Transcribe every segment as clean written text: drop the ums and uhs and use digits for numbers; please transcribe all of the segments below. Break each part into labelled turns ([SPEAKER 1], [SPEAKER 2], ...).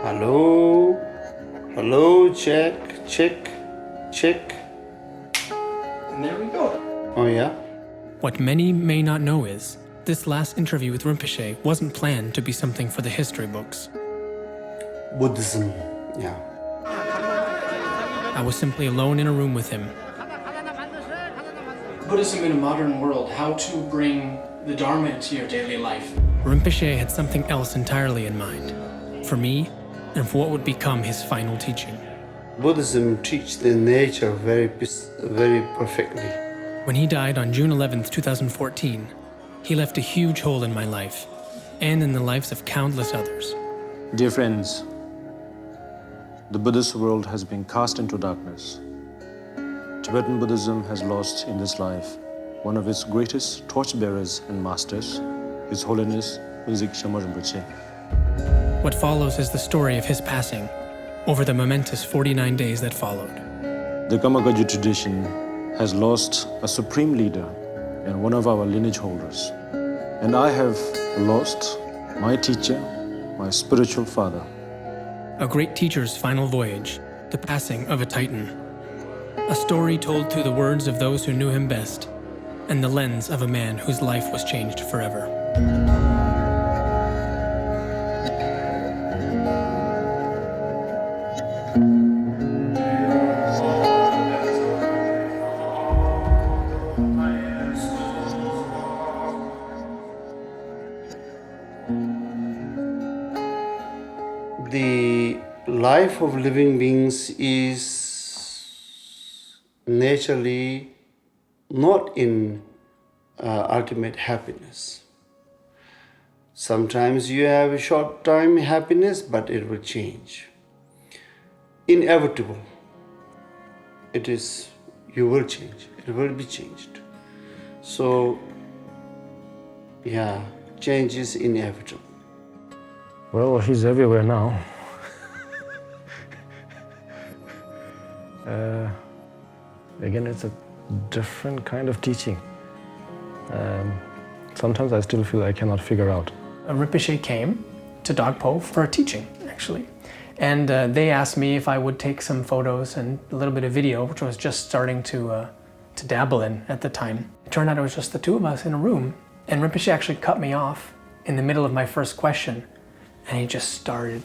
[SPEAKER 1] Hello? Hello, check, check, check.
[SPEAKER 2] And there we go.
[SPEAKER 1] Oh, yeah?
[SPEAKER 3] What many may not know is, this last interview with Rinpoche wasn't planned to be something for the history books.
[SPEAKER 1] Buddhism, yeah.
[SPEAKER 3] I was simply alone in a room with him.
[SPEAKER 2] Buddhism in a modern world, how to bring the Dharma into your daily life.
[SPEAKER 3] Rinpoche had something else entirely in mind, for me and for what would become his final teaching.
[SPEAKER 1] Buddhism teaches the nature very perfectly.
[SPEAKER 3] When he died on June 11th, 2014, he left a huge hole in my life and in the lives of countless others.
[SPEAKER 4] Dear friends, the Buddhist world has been cast into darkness. Tibetan Buddhism has lost in this life one of its greatest torchbearers and masters, His Holiness Unzik Shamar Rinpoche.
[SPEAKER 3] What follows is the story of his passing over the momentous 49 days that followed.
[SPEAKER 4] The Kamakaju tradition has lost a supreme leader and one of our lineage holders. And I have lost my teacher, my spiritual father.
[SPEAKER 3] A great teacher's final voyage, the passing of a Titan. A story told through the words of those who knew him best and the lens of a man whose life was changed forever.
[SPEAKER 1] The life of living beings is naturally not in ultimate happiness. Sometimes you have a short time happiness, but it will change. Inevitable. It is, you will change. It will be changed. So, yeah, change is inevitable.
[SPEAKER 5] Well, he's everywhere now. Again, it's a different kind of teaching. Sometimes I still feel I cannot figure out.
[SPEAKER 2] Rinpoche came to Dogpo for a teaching, actually. And they asked me if I would take some photos and a little bit of video, which I was just starting to dabble in at the time. It turned out it was just the two of us in a room. And Rinpoche actually cut me off in the middle of my first question. And he just started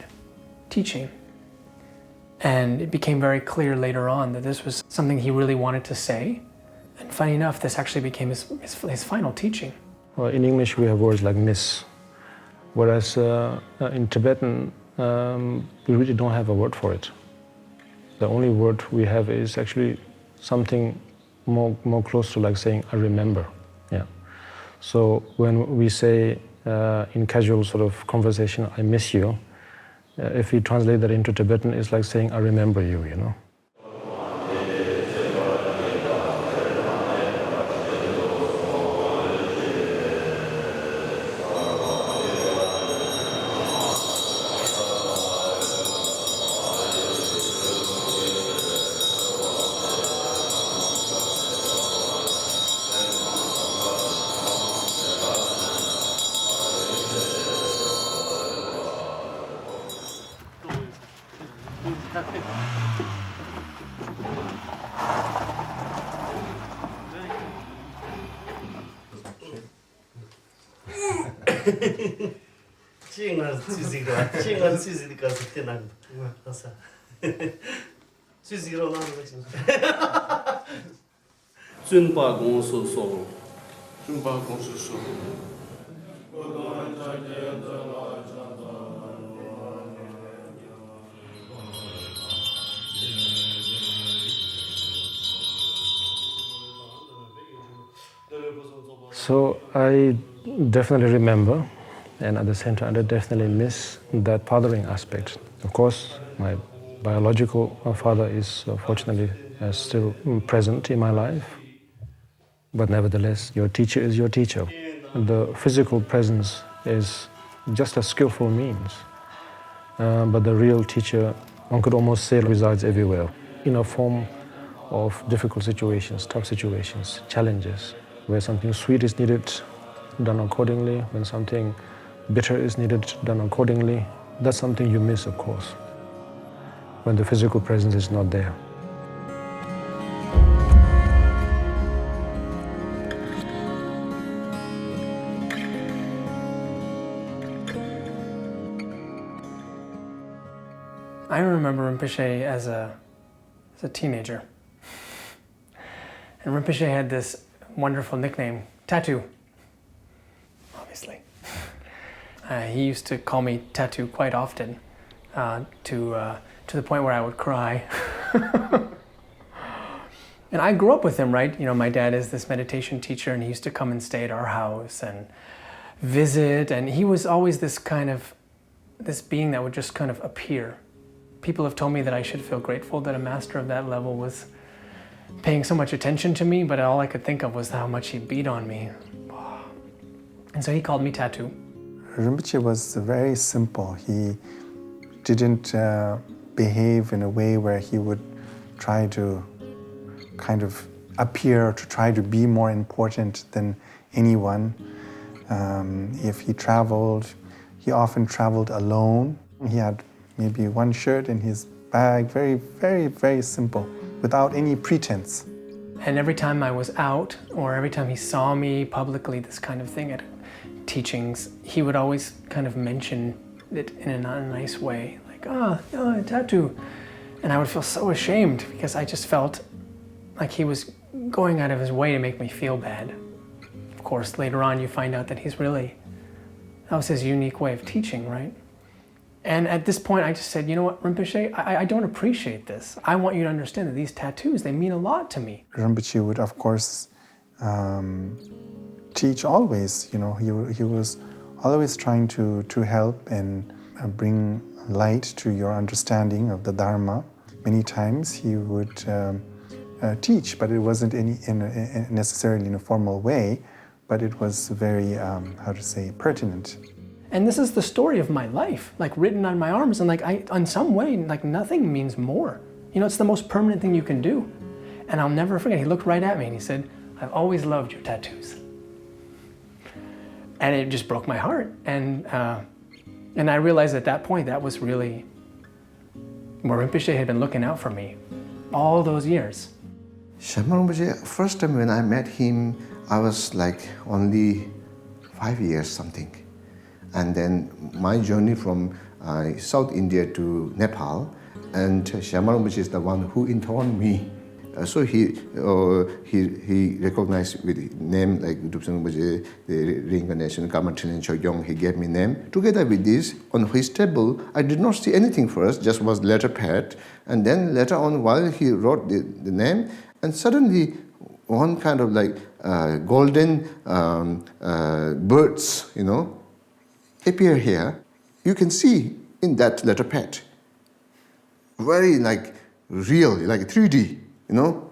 [SPEAKER 2] teaching. And it became very clear later on that this was something he really wanted to say. And funny enough, this actually became his final teaching.
[SPEAKER 5] Well, in English we have words like miss, whereas in Tibetan we really don't have a word for it. The only word we have is actually something more close to like saying I remember. Yeah. So when we say in casual sort of conversation, I miss you, if we translate that into Tibetan, it's like saying I remember you, you know. So I definitely remember, and at the same time I definitely miss that fathering aspect. Of course, my biological father is fortunately still present in my life, but nevertheless, your teacher is your teacher. The physical presence is just a skillful means, but the real teacher, one could almost say, resides everywhere, in a form of difficult situations, tough situations, challenges, where something sweet is needed, done accordingly, when something bitter is needed, done accordingly, That's something you miss, of course, when the physical presence is not there.
[SPEAKER 2] I remember Rinpoche as a teenager. And Rinpoche had this wonderful nickname, Tattoo, obviously. He used to call me Tattoo quite often, to the point where I would cry. And I grew up with him, right? You know, my dad is this meditation teacher, and he used to come and stay at our house and visit, and he was always this being that would just kind of appear. People have told me that I should feel grateful that a master of that level was paying so much attention to me, but all I could think of was how much he beat on me. And so he called me Tattoo.
[SPEAKER 6] Rinpoche was very simple. He didn't behave in a way where he would try to kind of appear, to try to be more important than anyone. If he traveled, he often traveled alone. He had maybe one shirt in his bag, very, very, very simple, without any pretense.
[SPEAKER 2] And every time I was out, or every time he saw me publicly, this kind of thing at teachings, he would always kind of mention it in a nice way, like, Tattoo. And I would feel so ashamed because I just felt like he was going out of his way to make me feel bad. Of course, later on you find out that that was his unique way of teaching, right? And at this point, I just said, you know what, Rinpoche, I don't appreciate this. I want you to understand that these tattoos, they mean a lot to me.
[SPEAKER 6] Rinpoche would, of course, teach always. You know, he was always trying to help and bring light to your understanding of the Dharma. Many times he would teach, but it wasn't necessarily in a formal way, but it was very, pertinent.
[SPEAKER 2] And this is the story of my life, like written on my arms, and like in some way, like nothing means more. You know, it's the most permanent thing you can do. And I'll never forget, he looked right at me and he said, "I've always loved your tattoos." And it just broke my heart. And I realized at that point, that was really where Rinpoche had been looking out for me all those years.
[SPEAKER 7] Shamar Rinpoche, first time when I met him, I was like only 5 years something. And then my journey from South India to Nepal, and Shamar Rinpoche is the one who interned me. So he recognized with name like Dubsan Rinpoche, the reincarnation, Karma Trinen Chogyong, he gave me name. Together with this, on his table, I did not see anything first, just was letter pad. And then later on, while he wrote the name, and suddenly one kind of like golden birds, you know, appear here. You can see in that letter pad. Very like real, like 3D, you know.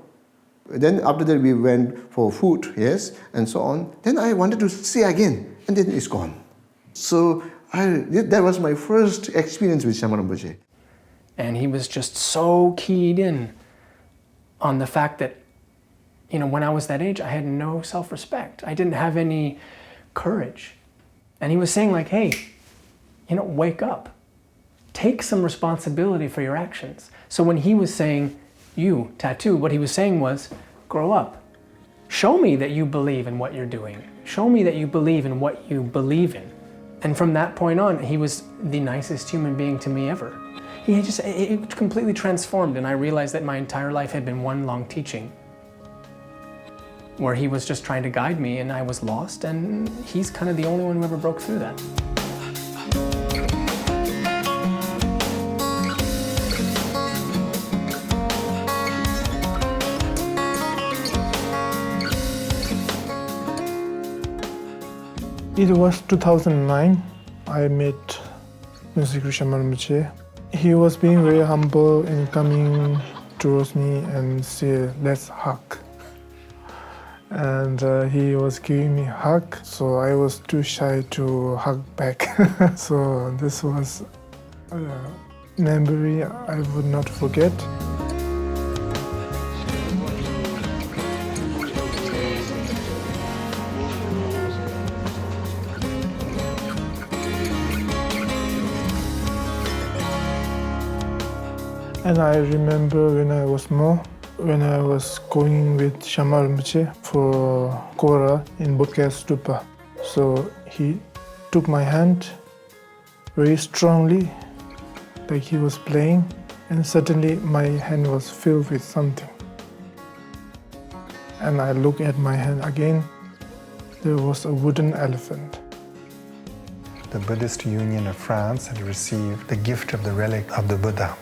[SPEAKER 7] Then after that we went for food, yes, and so on. Then I wanted to see again, and then it's gone. So that was my first experience with Shamar Rinpoche.
[SPEAKER 2] And he was just so keyed in on the fact that, you know, when I was that age, I had no self-respect. I didn't have any courage. And he was saying like, hey, you know, wake up. Take some responsibility for your actions. So when he was saying, you, Tattoo, what he was saying was, grow up. Show me that you believe in what you're doing. Show me that you believe in what you believe in. And from that point on, he was the nicest human being to me ever. It completely transformed, and I realized that my entire life had been one long teaching, where he was just trying to guide me and I was lost, and he's kind of the only one who ever broke through that.
[SPEAKER 8] It was 2009. I met Mr. Shamar Rinpoche. He was being very humble and coming towards me and said, "Let's hug." And he was giving me a hug, so I was too shy to hug back. So this was a memory I would not forget. And I remember when I was small, when I was going with Shyama Rinpoche for Kora in Bodhgaya Stupa. So he took my hand very strongly, like he was playing, and suddenly my hand was filled with something. And I looked at my hand again, there was a wooden elephant. The Buddhist Union of France had received the gift of the relic of the Buddha,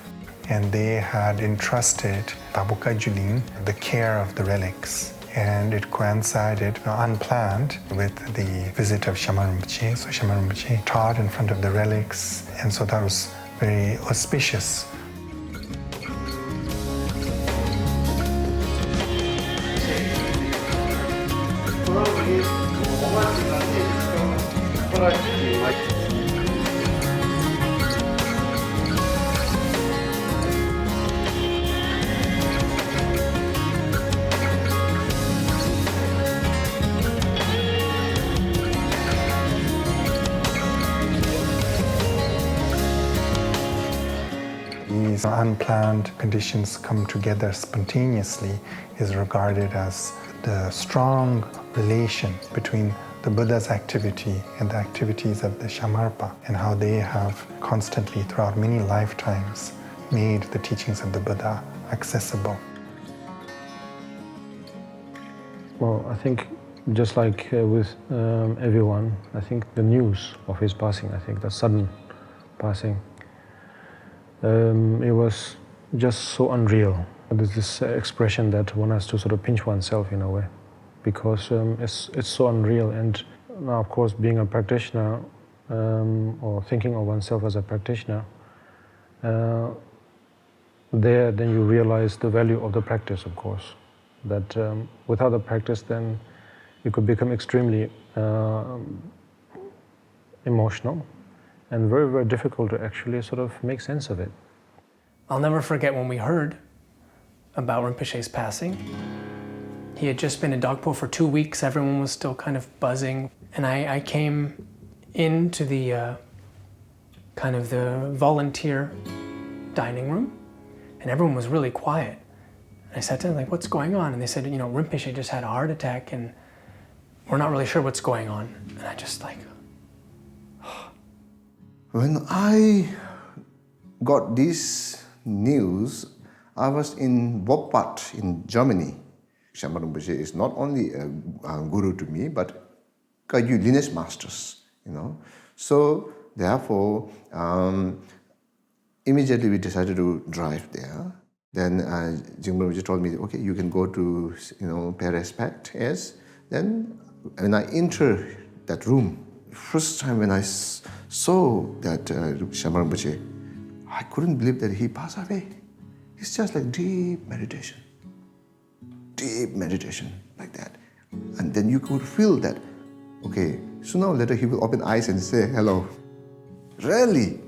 [SPEAKER 8] and they had entrusted Tabuka Julin the care of the relics. And it coincided unplanned with the visit of Shyama Rinpoche. So Shyama Rinpoche taught in front of the relics, and so that was very auspicious. These unplanned conditions come together spontaneously is regarded as the strong relation between the Buddha's activity and the activities of the Shamarpa, and how they have constantly throughout many lifetimes made the teachings of the Buddha accessible.
[SPEAKER 5] Well, I think just like with everyone, I think the news of his passing, I think the sudden passing, it was just so unreal. There's this expression that one has to sort of pinch oneself in a way, because it's so unreal. And now, of course, being a practitioner or thinking of oneself as a practitioner, then you realize the value of the practice, of course. That without the practice, then you could become extremely emotional and very, very difficult to actually sort of make sense of it.
[SPEAKER 2] I'll never forget when we heard about Rinpoche's passing. He had just been in Dogpo for 2 weeks. Everyone was still kind of buzzing. And I came into the kind of the volunteer dining room, and everyone was really quiet. I sat down like, what's going on? And they said, Rinpoche just had a heart attack and we're not really sure what's going on. And I just like...
[SPEAKER 7] When I got this news, I was in Woppat in Germany. Shyama Rinpoche is not only a guru to me, but Kagyu lineage masters, So therefore, immediately we decided to drive there. Then Jingpo Rinpoche told me, okay, you can go to, pay respect, yes. Then when I entered that room, first time when I saw that Shyama Rinpoche, I couldn't believe that he passed away. It's just like deep meditation like that. And then you could feel that, okay, sooner or later he will open eyes and say hello. Really?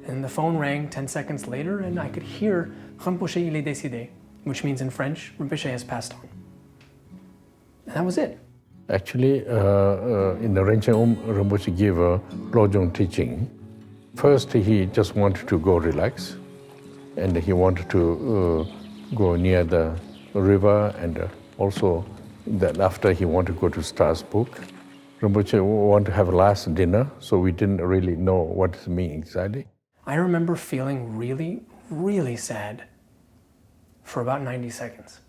[SPEAKER 2] And the phone rang 10 seconds later, and I could hear Rinpoche il est décédé, which means in French, Rinpoche has passed on. And that was it.
[SPEAKER 9] Actually, in the Rinchen Rinpoche gave a Lojong teaching. First, he just wanted to go relax, and he wanted to go near the river, and also that after he wanted to go to Strasbourg. Rinpoche wanted to have a last dinner, so we didn't really know what it means exactly.
[SPEAKER 2] I remember feeling really, really sad for about 90 seconds.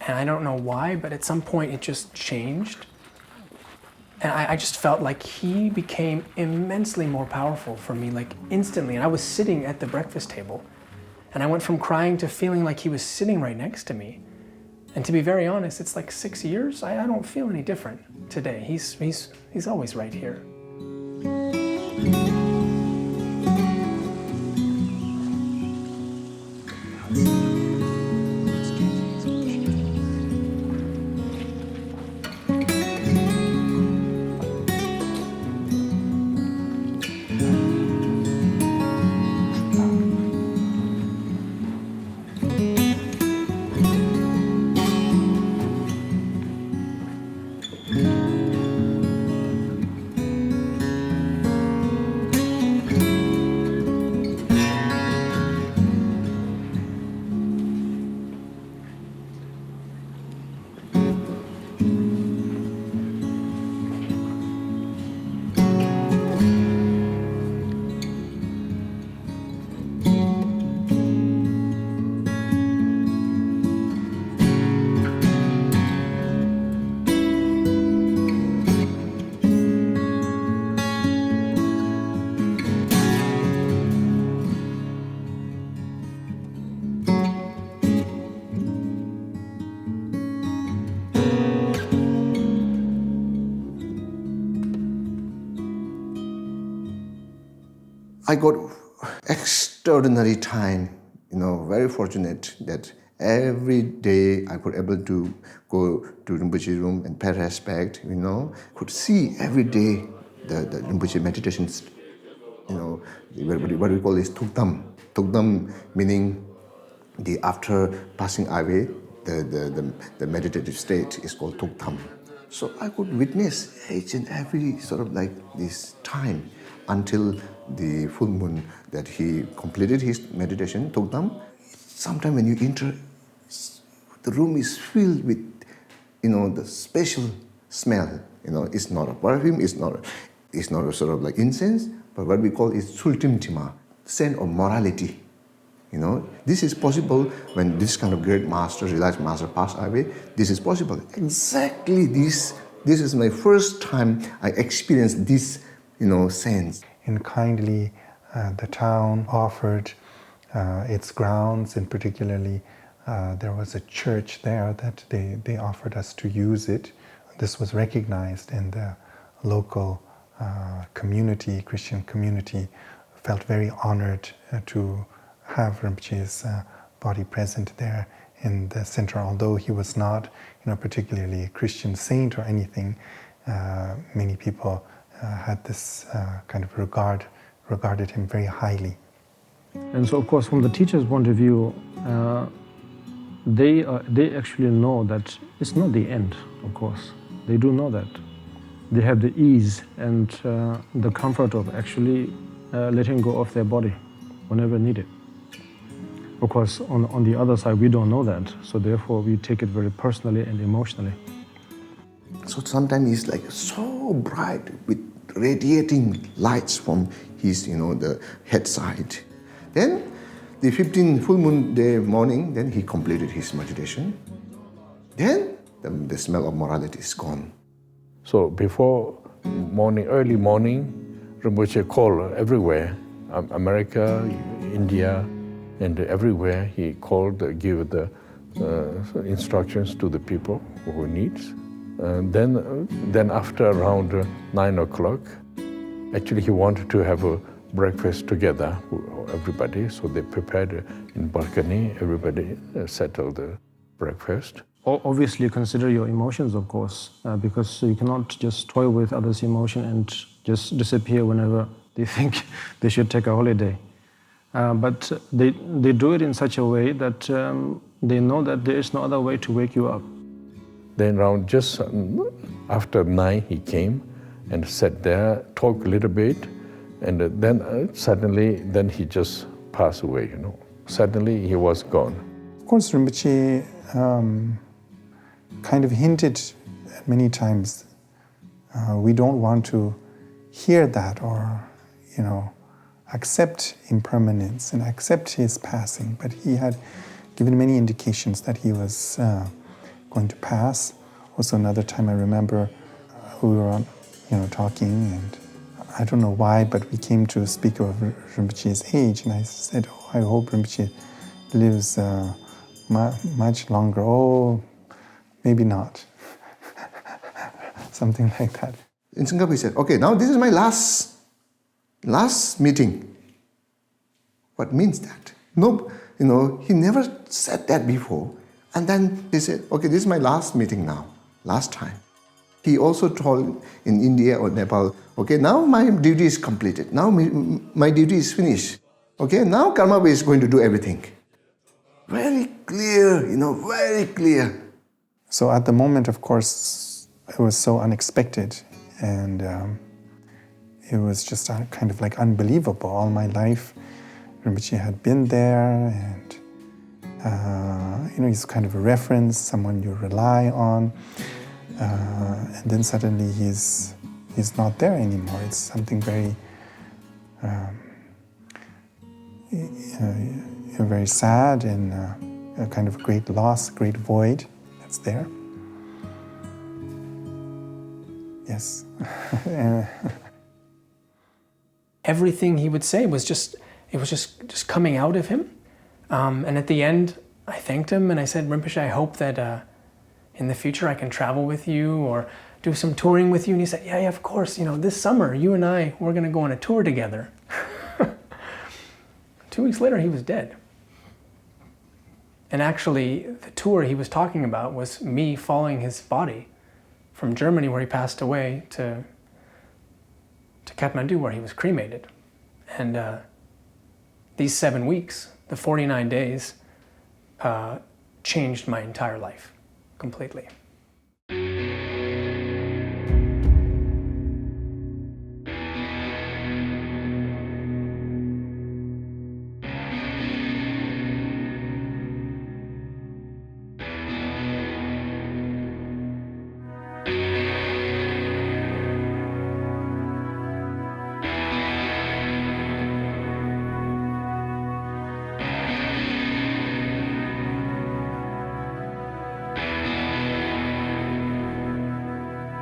[SPEAKER 2] And I don't know why, but at some point it just changed. And I just felt like he became immensely more powerful for me, like instantly. And I was sitting at the breakfast table, and I went from crying to feeling like he was sitting right next to me. And to be very honest, it's like 6 years. I don't feel any different today. He's always right here.
[SPEAKER 7] I got extraordinary time, very fortunate that every day I could able to go to Rinpoche's room and pay respect, could see every day the Rinpoche meditations, what we call is Tukdam. Tukdam meaning after passing away, the meditative state is called Tukdam. So I could witness each and every sort of like this time until the full moon that he completed his meditation, Tukdam. Sometimes when you enter, the room is filled with, the special smell. It's not a perfume, it's not a sort of like incense, but what we call is sultimtima, scent of morality. This is possible when this kind of great master, realized master passed away. This is possible. Exactly this is my first time I experienced this, sense.
[SPEAKER 6] And kindly, the town offered its grounds, and particularly there was a church there that they offered us to use it. This was recognized, and the local community, Christian community, felt very honored to have Rinpoche's body present there in the center. Although he was not, particularly a Christian saint or anything, many people had this kind of regarded him very highly.
[SPEAKER 5] And so, of course, from the teacher's point of view, they actually know that it's not the end, of course. They do know that. They have the ease and the comfort of actually letting go of their body whenever needed. Of course, on the other side, we don't know that, so therefore we take it very personally and emotionally.
[SPEAKER 7] So sometimes it's like so bright with radiating lights from his, the head side. Then the 15th full moon day morning, then he completed his meditation. Then the smell of morality is gone.
[SPEAKER 9] So before morning, early morning, Rinpoche called everywhere, America, India, and everywhere he called, give the instructions to the people who needs. Then after around 9 o'clock, actually he wanted to have a breakfast together, everybody. So they prepared in balcony, everybody settled the breakfast.
[SPEAKER 5] Obviously consider your emotions, of course, because you cannot just toy with others' emotion and just disappear whenever they think they should take a holiday. But they do it in such a way that they know that there is no other way to wake you up.
[SPEAKER 9] Then around just after 9 he came and sat there, talked a little bit, and then suddenly then he just passed away, Suddenly he was gone.
[SPEAKER 6] Of course, Rinpoche kind of hinted many times, we don't want to hear that or, accept impermanence and accept his passing. But he had given many indications that he was going to pass. Also, another time I remember we were, talking, and I don't know why, but we came to speak of Rinpoche's age, and I said, I hope Rinpoche lives much longer. Oh, maybe not. Something like that.
[SPEAKER 7] In Singapore, he said, okay, now this is my last meeting. What means that? No, he never said that before. And then he said, okay, this is my last meeting now, last time. He also told in India or Nepal, okay, now my duty is completed. Now my duty is finished. Okay, now Karma Bay is going to do everything. Very clear, very clear.
[SPEAKER 6] So at the moment, of course, it was so unexpected, and it was just kind of like unbelievable. All my life, Rinpoche had been there, and he's kind of a reference, someone you rely on, and then suddenly he's not there anymore. It's something very, very sad, and a kind of great loss, great void that's there. Yes.
[SPEAKER 2] Everything he would say was just coming out of him. And at the end, I thanked him and I said, Rinpoche, I hope that in the future I can travel with you or do some touring with you. And he said, yeah, of course. This summer, you and I, we're going to go on a tour together. 2 weeks later, he was dead. And actually, the tour he was talking about was me following his body from Germany, where he passed away, to Kathmandu, where he was cremated. And these 7 weeks, the 49 days, changed my entire life completely.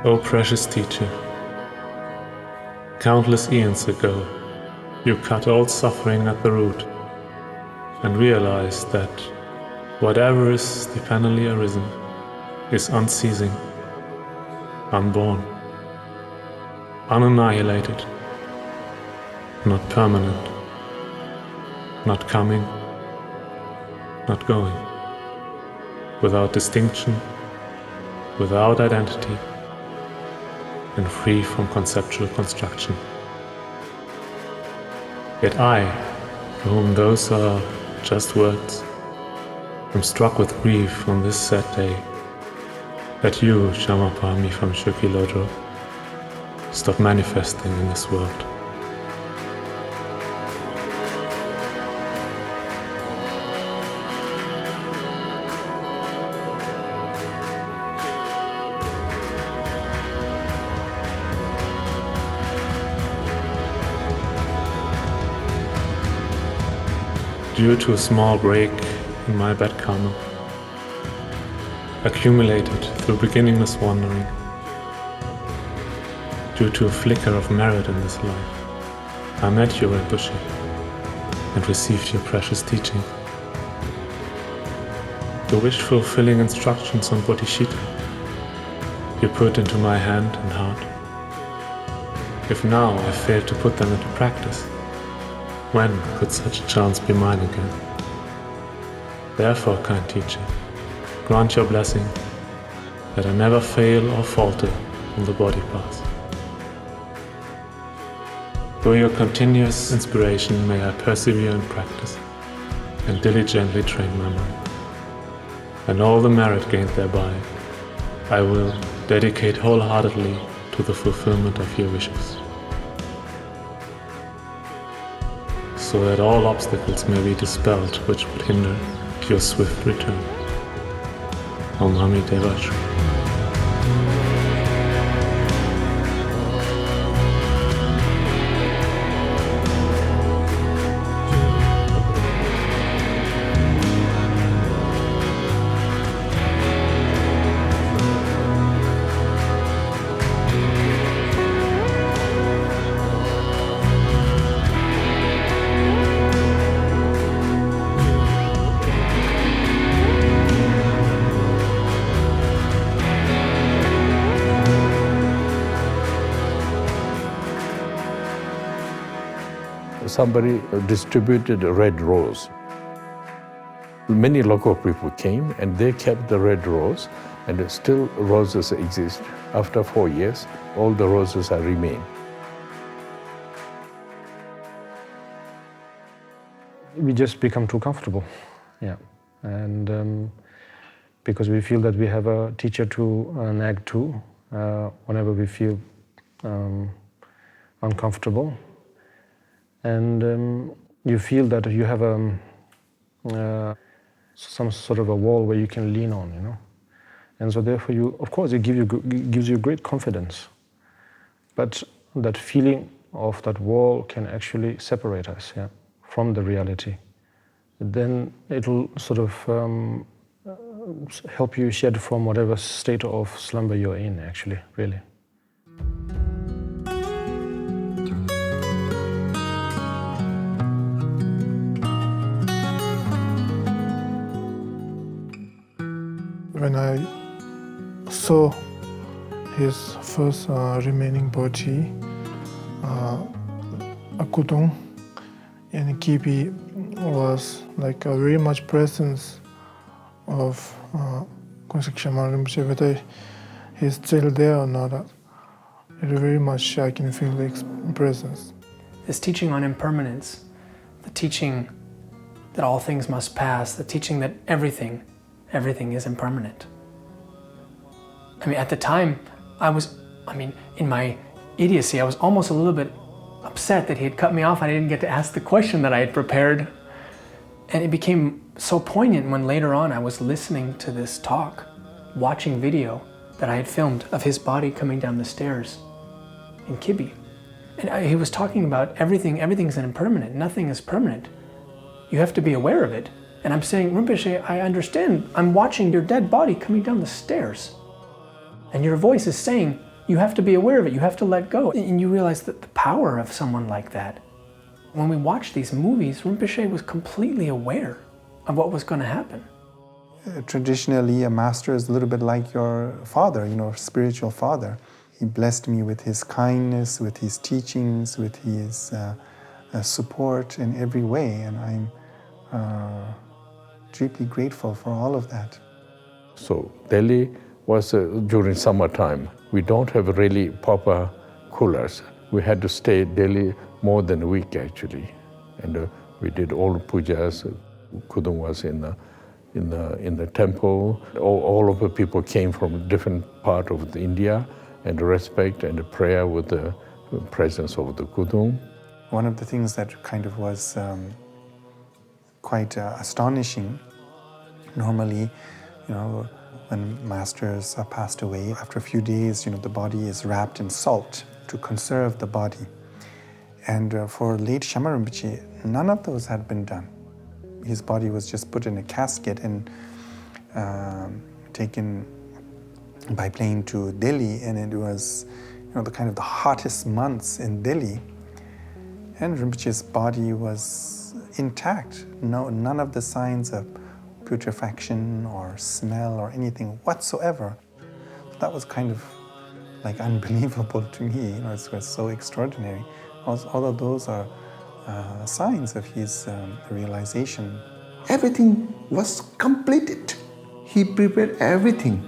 [SPEAKER 10] O precious teacher, countless eons ago, you cut all suffering at the root and realized that whatever is stupendly arisen is unceasing, unborn, unannihilated, not permanent, not coming, not going, without distinction, without identity, and free from conceptual construction. Yet I, for whom those are just words, am struck with grief on this sad day that you, Shamapami from Shukilojo, stop manifesting in this world. Due to a small break in my bad karma, accumulated through beginningless wandering, due to a flicker of merit in this life, I met you at Bushi and received your precious teaching. The wish-fulfilling instructions on Bodhicitta you put into my hand and heart. If now I fail to put them into practice, when could such a chance be mine again? Therefore, kind teacher, grant your blessing that I never fail or falter on the body path. Through your continuous inspiration may I persevere in practice and diligently train memory. And all the merit gained thereby, I will dedicate wholeheartedly to the fulfillment of your wishes, so that all obstacles may be dispelled which would hinder your swift return. Om Namo Devashri.
[SPEAKER 9] Somebody distributed a red rose. Many local people came and they kept the red rose, and still roses exist. After 4 years, all the roses are remain.
[SPEAKER 5] We just become too comfortable, yeah. And because we feel that we have a teacher to nag to whenever we feel uncomfortable. And you feel that you have some sort of a wall where you can lean on, you know. And so therefore of course it gives you great confidence. But that feeling of that wall can actually separate us, yeah, from the reality. Then it'll sort of help you shed from whatever state of slumber you're in, actually, really.
[SPEAKER 8] When I saw his first remaining body, Akudong, in Kibi was like a very much presence of Konsek Shaman Rinpoche, whether he's still there or not. Very much I can feel the presence.
[SPEAKER 2] This teaching on impermanence, the teaching that all things must pass, the teaching that everything is impermanent. I mean, at the time, in my idiocy, I was almost a little bit upset that he had cut me off. I didn't get to ask the question that I had prepared. And it became so poignant when later on I was listening to this talk, watching video that I had filmed of his body coming down the stairs in Kibi. And he was talking about everything's impermanent, nothing is permanent. You have to be aware of it. And I'm saying, Rinpoche, I understand, I'm watching your dead body coming down the stairs. And your voice is saying, you have to be aware of it, you have to let go. And you realize that the power of someone like that. When we watch these movies, Rinpoche was completely aware of what was going to happen.
[SPEAKER 6] Traditionally, a master is a little bit like your father, spiritual father. He blessed me with his kindness, with his teachings, with his support in every way, and I'm deeply grateful for all of that.
[SPEAKER 9] So Delhi was during summertime. We don't have really proper coolers. We had to stay in Delhi more than a week actually, and we did all the pujas. Kudung was in the temple. All of the people came from different part of India, and the respect and the prayer with the presence of the Kudung.
[SPEAKER 6] One of the things that kind of was quite astonishing, normally, when masters are passed away, after a few days, the body is wrapped in salt to conserve the body. And for late Shaman Rinpoche, none of those had been done. His body was just put in a casket and taken by plane to Delhi, and it was the hottest months in Delhi. And Rinpoche's body was intact. None of the signs of putrefaction or smell or anything whatsoever. That was kind of like unbelievable to me. It was so extraordinary. All of those are signs of his realization.
[SPEAKER 7] Everything was completed. He prepared everything.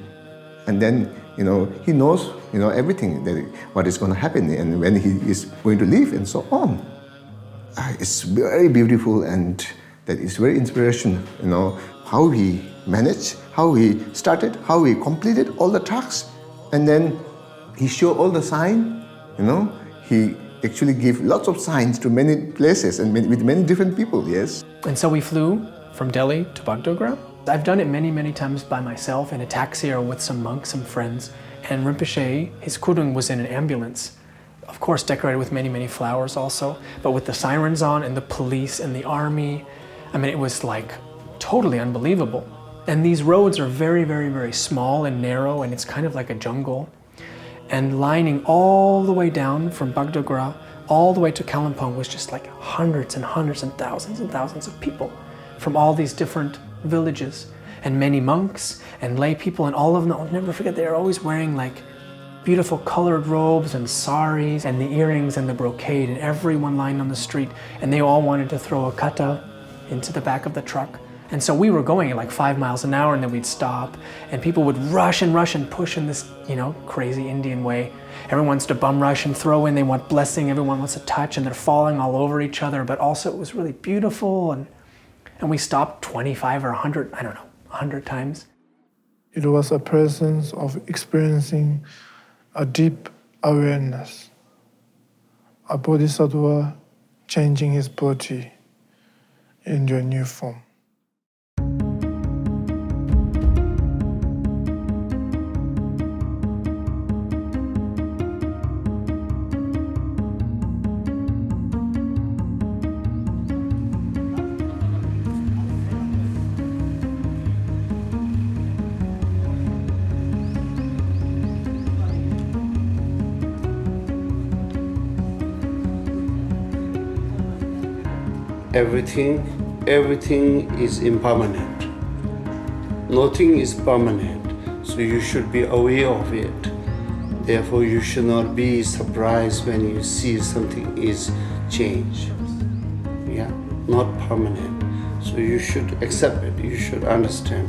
[SPEAKER 7] And then, he knows, everything, what is going to happen and when he is going to leave and so on. It's very beautiful, and that is very inspirational, how he managed, how he started, how he completed all the tasks. And then he showed all the signs, he actually gave lots of signs to many places and with many different people, yes.
[SPEAKER 2] And so we flew from Delhi to Bagdogra. I've done it many, many times by myself in a taxi or with some monks, some friends. And Rinpoche, his Kudung was in an ambulance, of course decorated with many, many flowers also, but with the sirens on and the police and the army. It was like totally unbelievable. And these roads are very, very, very small and narrow, and it's kind of like a jungle. And lining all the way down from Bagdogra all the way to Kalimpong was just like hundreds and hundreds and thousands of people from all these different villages, and many monks and lay people, and all of them, I'll never forget, they were always wearing like beautiful colored robes and saris and the earrings and the brocade, and everyone lying on the street, and they all wanted to throw a kata into the back of the truck. And so we were going at like 5 miles an hour, and then we'd stop, and people would rush and push in this, crazy Indian way. Everyone wants to bum rush and throw in, they want blessing, everyone wants to touch, and they're falling all over each other, but also it was really beautiful, and we stopped 25 or 100, 100 times.
[SPEAKER 8] It was a presence of experiencing a deep awareness, a bodhisattva changing his body into a new form.
[SPEAKER 1] Everything is impermanent. Nothing is permanent, so you should be aware of it. Therefore, you should not be surprised when you see something is changed. yeah, not permanent. So you should accept it, you should understand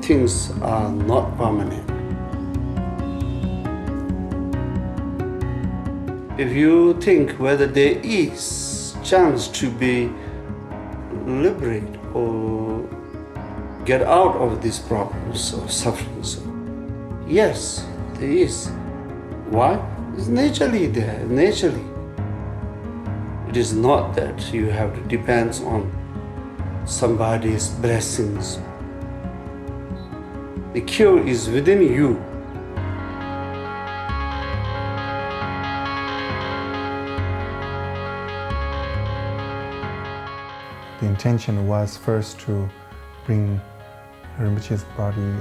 [SPEAKER 1] things are not permanent. If you think whether there is chance to be liberated or get out of these problems or sufferings, yes, there is. Why? It's naturally there, naturally. It is not that you have to depend on somebody's blessings. The cure is within you.
[SPEAKER 6] The intention was first to bring Rinpoche's body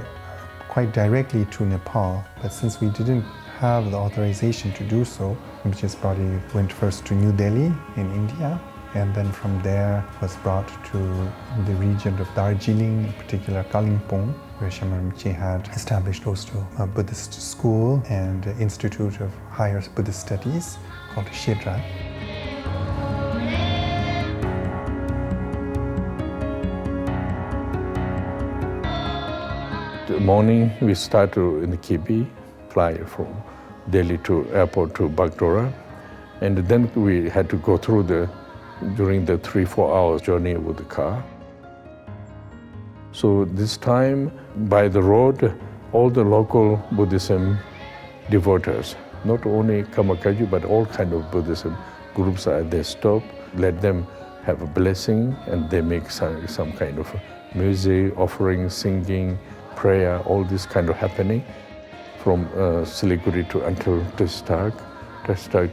[SPEAKER 6] quite directly to Nepal, but since we didn't have the authorization to do so, Rinpoche's body went first to New Delhi in India, and then from there was brought to the region of Darjeeling, in particular Kalimpong, where Shaman Rinpoche had established also a Buddhist school and Institute of Higher Buddhist Studies called Shedra.
[SPEAKER 9] The morning we start in the Kibi, fly from Delhi to airport to Bagdora, and then we had to go through during the 3-4 hours journey with the car. So this time by the road, all the local Buddhism devotees, not only Kamakaju but all kind of Buddhism groups are there, stop, let them have a blessing, and they make some kind of music, offering, singing, prayer, all this kind of happening from Siliguri to until Tristarg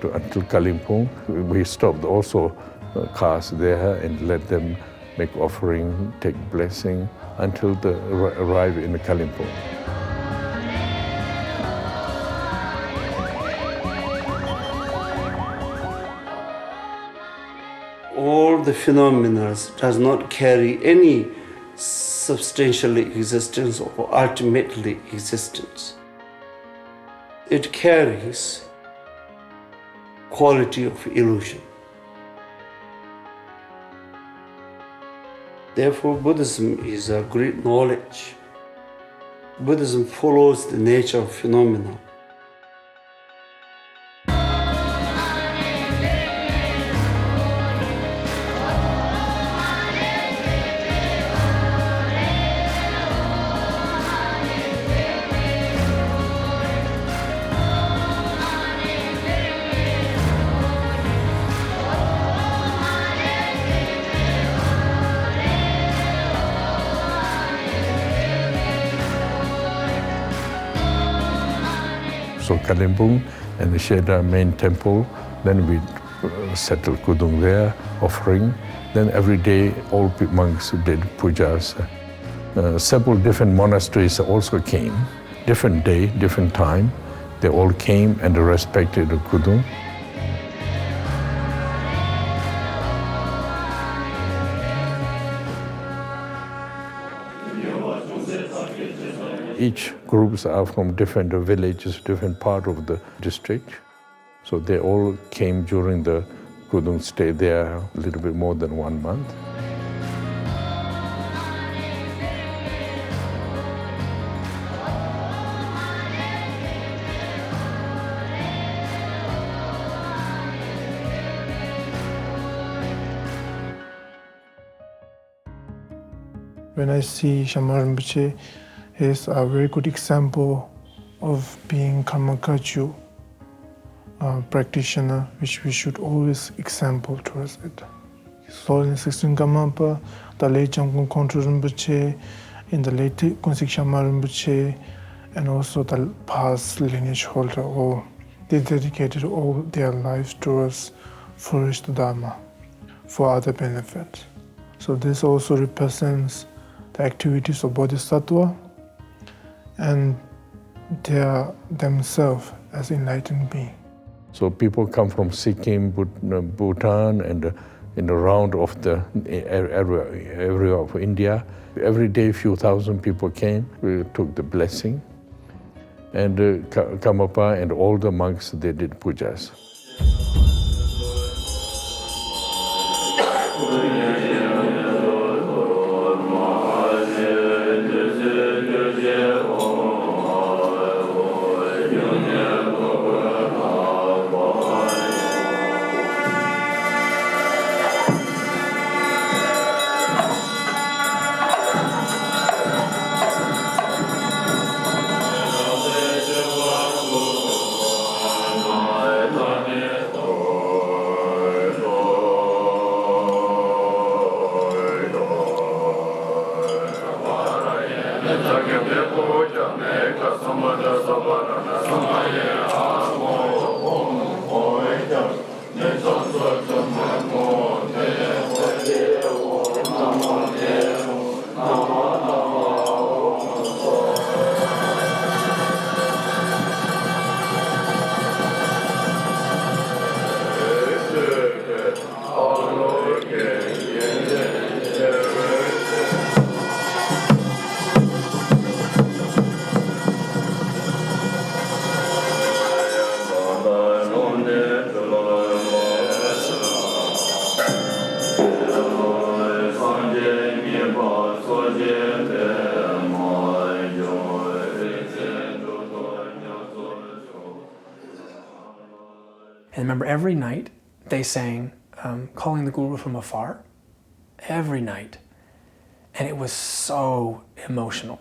[SPEAKER 9] to until Kalimpong. We stopped also cars there and let them make offering, take blessing until they arrive in Kalimpong.
[SPEAKER 1] All the phenomena does not carry any substantially existence or ultimately existence. It carries quality of illusion. Therefore, Buddhism is a great knowledge. Buddhism follows the nature of phenomena.
[SPEAKER 9] So Kalimpong and the Shedra main temple, then we settled Kudung there, offering. Then every day all monks did pujas. Several different monasteries also came, different day, different time. They all came and respected Kudung. Each groups are from different villages, different part of the district. So they all came during the Kudung stay there a little bit more than 1 month.
[SPEAKER 8] When I see Shaman Rinpoche, is a very good example of being Karmakaju practitioner, which we should always example towards it. So in 16 Karmapa, the late Jamgon Kongtrul Rinpoche, in the late Konsik Shaman Rinpoche, and also the past lineage holder, all they dedicated all their lives towards flourish the Dharma for other benefits. So this also represents the activities of Bodhisattva and they themselves as enlightened beings.
[SPEAKER 9] So people come from Sikkim, Bhutan, and in the round of the area of India. Every day, a few thousand people came. We took the blessing, and Karmapa and all the monks, they did pujas.
[SPEAKER 2] And remember, every night they sang Calling the Guru from Afar, every night. And it was so emotional.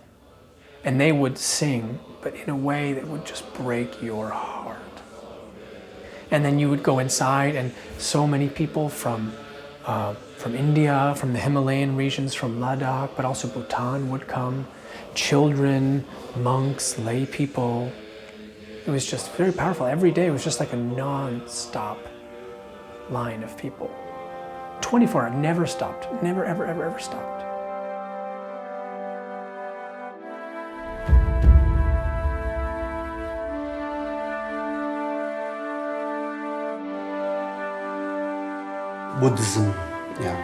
[SPEAKER 2] And they would sing, but in a way that would just break your heart. And then you would go inside, and so many people from India, from the Himalayan regions, from Ladakh, but also Bhutan would come. Children, monks, lay people. It was just very powerful. Every day it was just like a non-stop line of people. 24 hours, never stopped. Never, ever, ever, ever stopped.
[SPEAKER 1] Buddhism, yeah.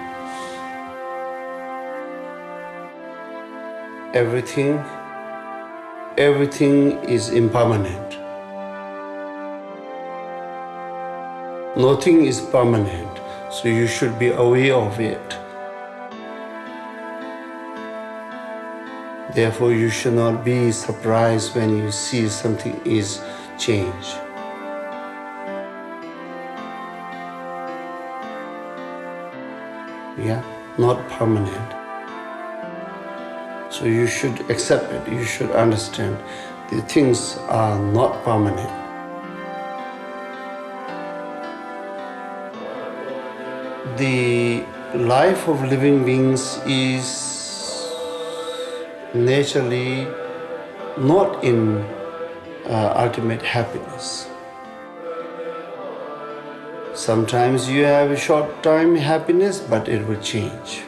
[SPEAKER 1] Everything is impermanent. Nothing is permanent, so you should be aware of it. Therefore, you should not be surprised when you see something is changed. Yeah, not permanent. So you should accept it, you should understand the things are not permanent. The life of living beings is naturally not in ultimate happiness. Sometimes you have a short-time happiness, but it will change.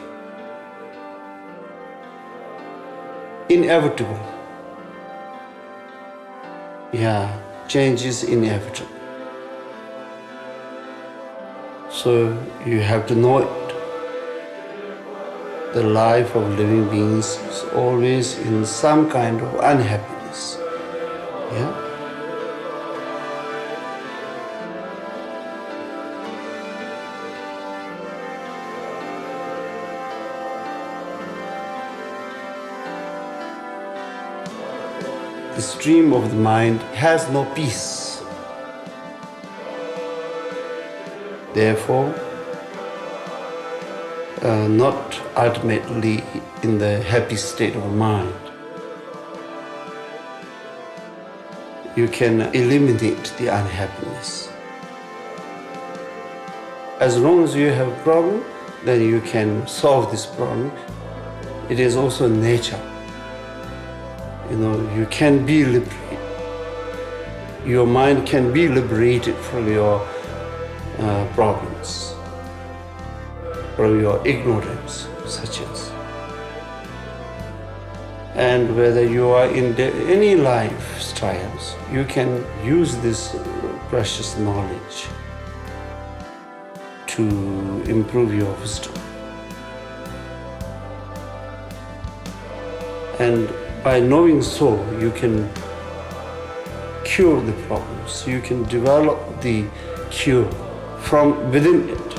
[SPEAKER 1] Inevitable. Yeah, change is inevitable. So you have to know it. The life of living beings is always in some kind of unhappiness. Yeah? The stream of the mind has no peace. Therefore, not ultimately in the happy state of mind. You can eliminate the unhappiness. As long as you have a problem, then you can solve this problem. It is also nature. You know, you can be liberated. Your mind can be liberated from your problems, from your ignorance, such as. And whether you are in any lifestyles, you can use this precious knowledge to improve your wisdom. And by knowing so, you can cure the problems. You can develop the cure from within it.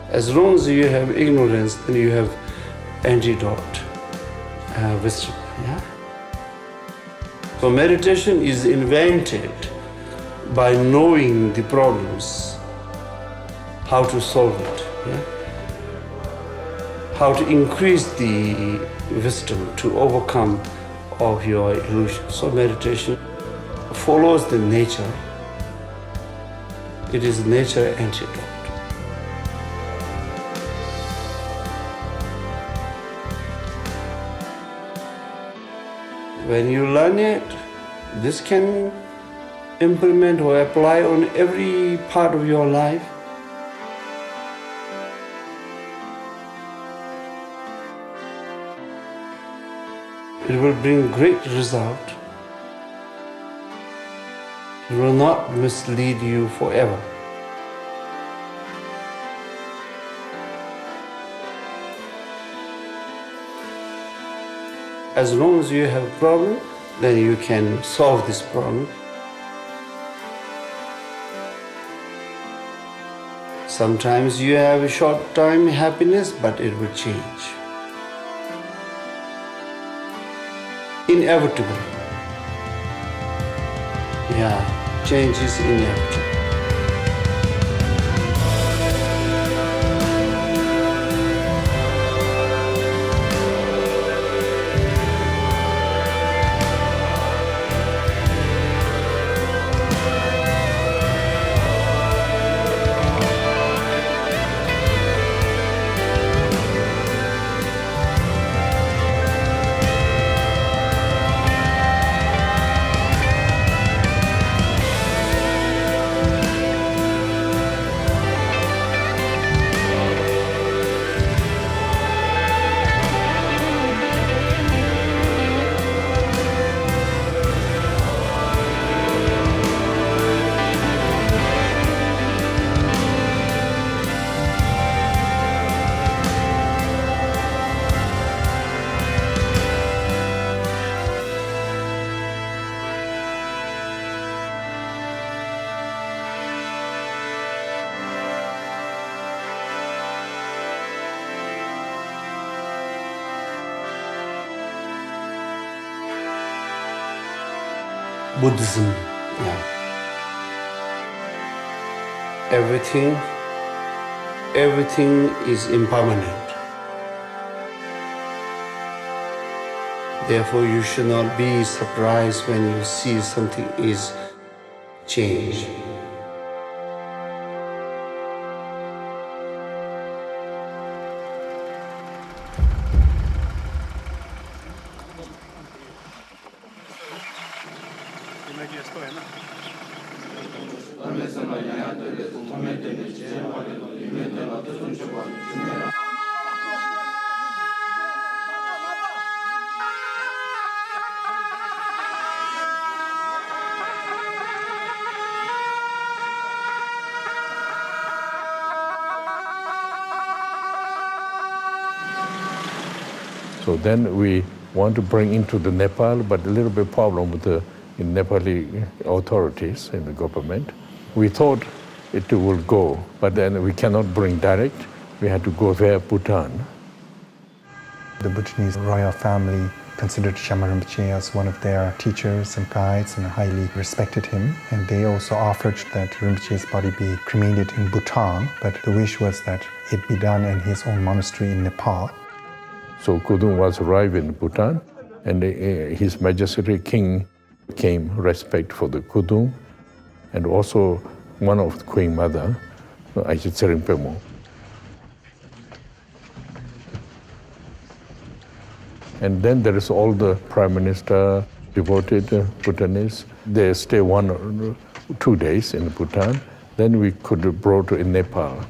[SPEAKER 1] As long as you have ignorance, then you have antidote, wisdom. Yeah? So meditation is invented by knowing the problems, how to solve it. Yeah? How to increase the wisdom to overcome of your illusions. So meditation follows the nature. It is nature antidote. When you learn it, this can implement or apply on every part of your life. It will bring great result. It will not mislead you forever. As long as you have a problem, then you can solve this problem. Sometimes you have a short-time happiness, but it will change. Inevitable. Yeah, change is inevitable. Buddhism, yeah. Everything is impermanent. Therefore, you should not be surprised when you see something is changed.
[SPEAKER 9] So then we want to bring into the Nepal, but a little bit problem with the Nepali authorities in the government. We thought it will go, but then we cannot bring direct. We had to go via Bhutan.
[SPEAKER 6] The Bhutanese royal family considered Shyama Rinpoche as one of their teachers and guides and highly respected him. And they also offered that Rinpoche's body be cremated in Bhutan, but the wish was that it be done in his own monastery in Nepal.
[SPEAKER 9] So Kudung was arrived in Bhutan, and His Majesty King came respect for the Kudung, and also one of the Queen Mother, Ajit Serimpemo. And then there is all the Prime Minister, devoted Bhutanese. They stay 1 or 2 days in Bhutan. Then we could brought to in Nepal.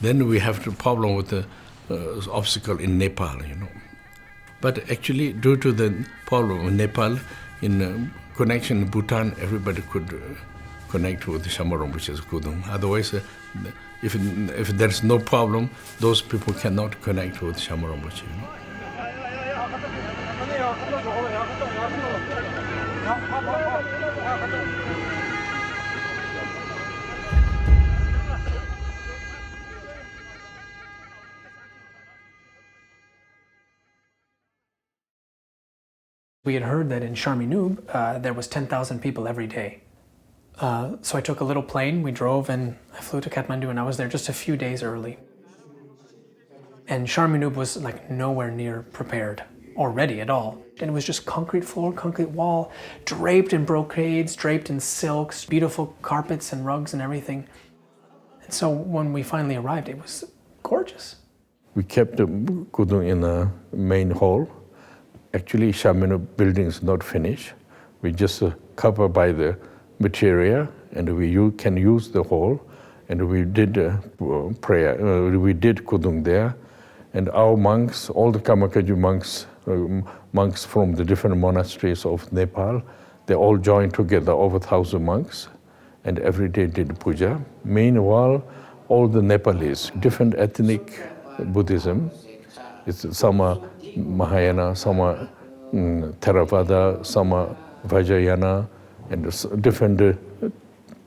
[SPEAKER 9] Then we have the problem with the obstacle in Nepal, But actually, due to the problem in Nepal, in connection in Bhutan, everybody could connect with the Shyama Rinpoche's Kudung. Otherwise, if there's no problem, those people cannot connect with Shyama Rinpoche.
[SPEAKER 2] We had heard that in Sharminoob there was 10,000 people every day. So I took a little plane, we drove, and I flew to Kathmandu, and I was there just a few days early. And Sharminoob was like nowhere near prepared or ready at all. And it was just concrete floor, concrete wall, draped in brocades, draped in silks, beautiful carpets and rugs and everything. And so when we finally arrived, it was gorgeous.
[SPEAKER 9] We kept the Kudung in a main hall. Actually, Shamino building is not finished. We just cover by the material, and we can use the hall. And we did prayer. We did Kudung there, and our monks, all the Kamakaju monks from the different monasteries of Nepal, they all joined together, over 1,000 monks, and every day did puja. Meanwhile, all the Nepalese, different ethnic Buddhism, some are Mahayana, some are Theravada, some are Vajrayana, and different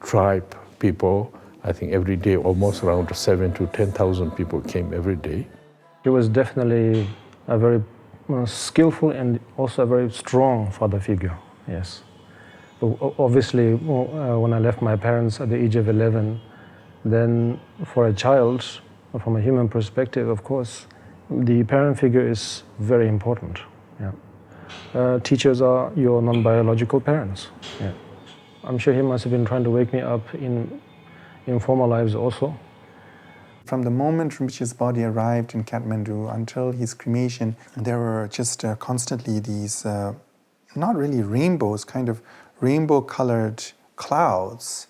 [SPEAKER 9] tribe people. I think every day almost around 7,000 to 10,000 people came every day.
[SPEAKER 5] He was definitely a very skillful and also a very strong father figure, yes. Obviously, when I left my parents at the age of 11, then for a child, from a human perspective, of course, the parent figure is very important. Yeah. Teachers are your non-biological parents. Yeah. I'm sure he must have been trying to wake me up in former lives also.
[SPEAKER 6] From the moment Rinpoche's body arrived in Kathmandu until his cremation, there were just constantly these, not really rainbows, kind of rainbow-colored clouds.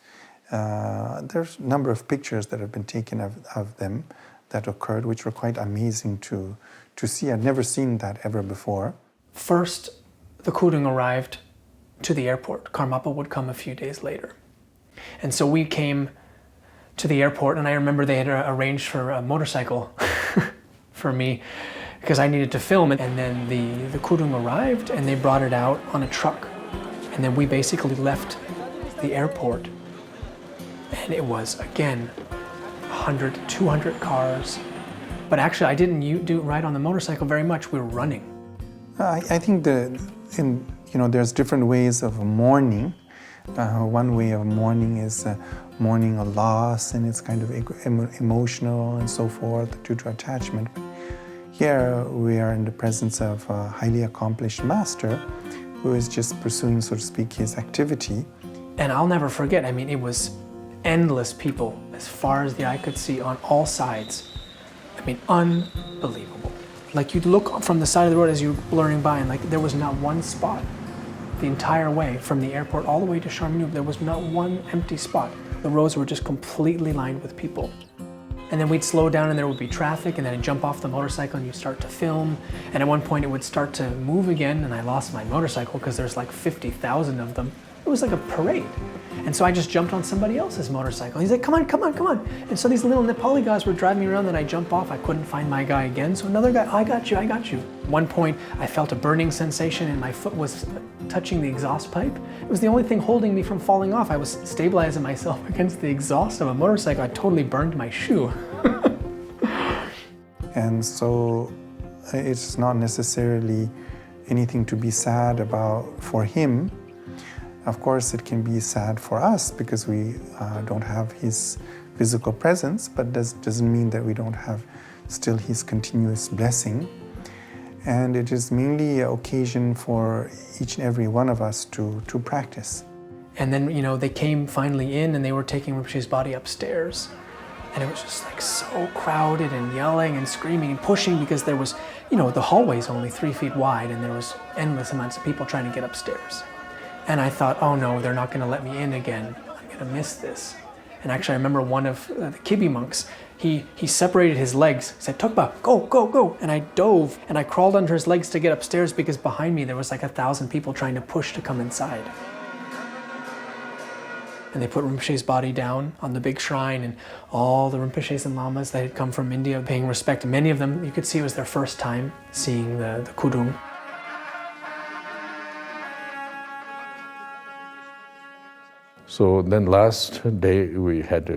[SPEAKER 6] There's a number of pictures that have been taken of them that occurred, which were quite amazing to see. I'd never seen that ever before.
[SPEAKER 2] First, the Kudung arrived to the airport. Karmapa would come a few days later. And so we came to the airport, and I remember they had arranged for a motorcycle for me because I needed to film it. And then the Kudung arrived, and they brought it out on a truck. And then we basically left the airport, and it was, again, 100, 200 cars. But actually, I didn't ride on the motorcycle very much. We were running.
[SPEAKER 6] I think there's different ways of mourning. One way of mourning is mourning a loss, and it's kind of emotional and so forth due to attachment. Here we are in the presence of a highly accomplished master who is just pursuing, so to speak, his activity.
[SPEAKER 2] And I'll never forget, I mean, it was endless people as far as the eye could see on all sides. I mean, unbelievable. Like, you'd look from the side of the road as you were blurring by, and like there was not one spot. The entire way from the airport all the way to Sharmanu, there was not one empty spot. The roads were just completely lined with people. And then we'd slow down and there would be traffic, and then I'd jump off the motorcycle and you'd start to film. And at one point it would start to move again, and I lost my motorcycle because there's like 50,000 of them. It was like a parade. And so I just jumped on somebody else's motorcycle. He's like, come on, come on, come on. And so these little Nepali guys were driving me around, and I jump off. I couldn't find my guy again. So another guy, I got you, I got you. At one point, I felt a burning sensation and my foot was touching the exhaust pipe. It was the only thing holding me from falling off. I was stabilizing myself against the exhaust of a motorcycle. I totally burned my shoe.
[SPEAKER 6] And so it's not necessarily anything to be sad about for him. Of course, it can be sad for us because we don't have his physical presence, but doesn't mean that we don't have still his continuous blessing. And it is mainly an occasion for each and every one of us to practice.
[SPEAKER 2] And then, you know, they came finally in and they were taking Rinpoche's body upstairs. And it was just like so crowded and yelling and screaming and pushing because there was, you know, the hallway's only 3 feet wide and there was endless amounts of people trying to get upstairs. And I thought, oh no, they're not gonna let me in again. I'm gonna miss this. And actually I remember one of the Kibi monks, he separated his legs, said, Tokpa, go, go, go. And I dove and I crawled under his legs to get upstairs because behind me there was like 1,000 people trying to push to come inside. And they put Rinpoche's body down on the big shrine, and all the Rinpoches and Lamas that had come from India paying respect. Many of them, you could see it was their first time seeing the Kudung.
[SPEAKER 9] So then last day we had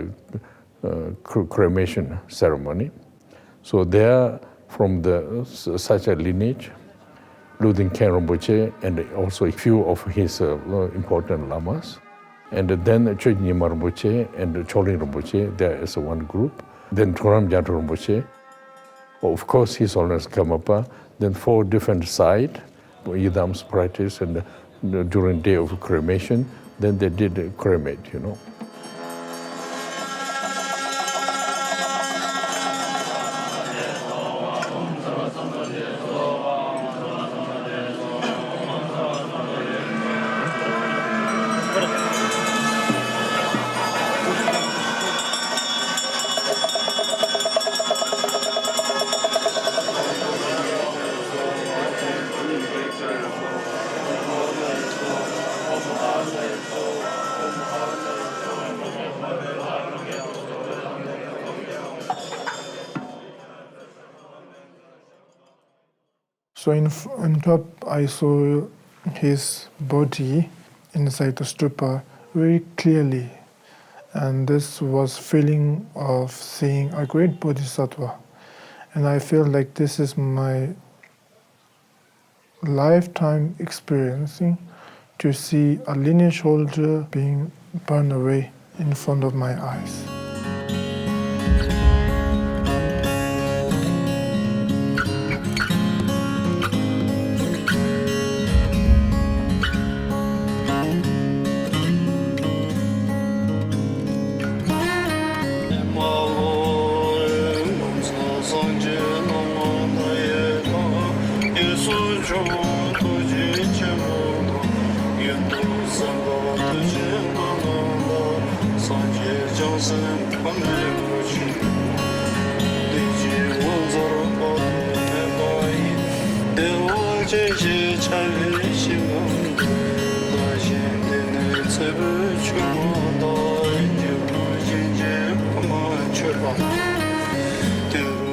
[SPEAKER 9] a cremation ceremony. So there from such a lineage, Lodin Khen Rinpoche and also a few of his important lamas. And then Chögyam Nyima Rinpoche and Choling Rinpoche, there is one group. Then Thuram Jatu Rinpoche, of course His Holiness Karmapa. Then 4 different sides, Yidam's practice, and during day of cremation, then they did cremate, you know.
[SPEAKER 8] So on top, I saw his body inside the stupa very clearly. And this was feeling of seeing a great bodhisattva. And I feel like this is my lifetime experiencing to see a lineage holder being burned away in front of my eyes.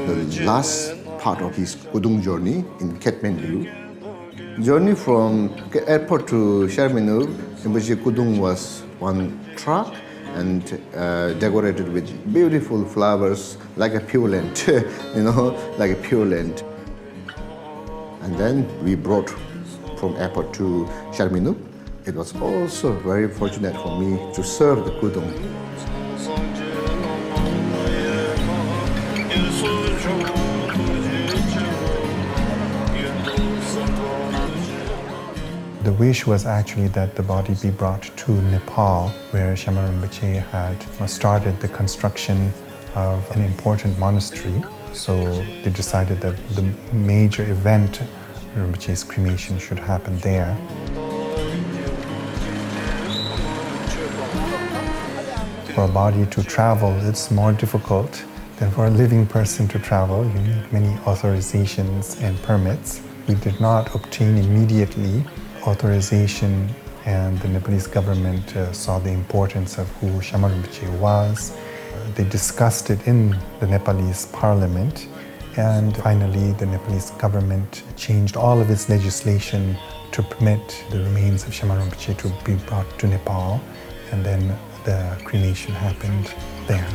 [SPEAKER 7] The last part of his Kudung journey in Kathmandu. Journey from airport to Sharminur, Rinpoche Kudung was one truck and decorated with beautiful flowers like a Pure Land, like a Pure Land. And then we brought from airport to Sharminur. It was also very fortunate for me to serve the Kudung.
[SPEAKER 6] The wish was actually that the body be brought to Nepal, where Shyama Rinpoche had started the construction of an important monastery. So they decided that the major event, Rinpoche's cremation, should happen there. For a body to travel, it's more difficult than for a living person to travel. You need many authorizations and permits. We did not obtain immediately authorization, and the Nepalese government saw the importance of who Shyama Rinpoche was. They discussed it in the Nepalese parliament, and finally the Nepalese government changed all of its legislation to permit the remains of Shyama Rinpoche to be brought to Nepal, and then the cremation happened there.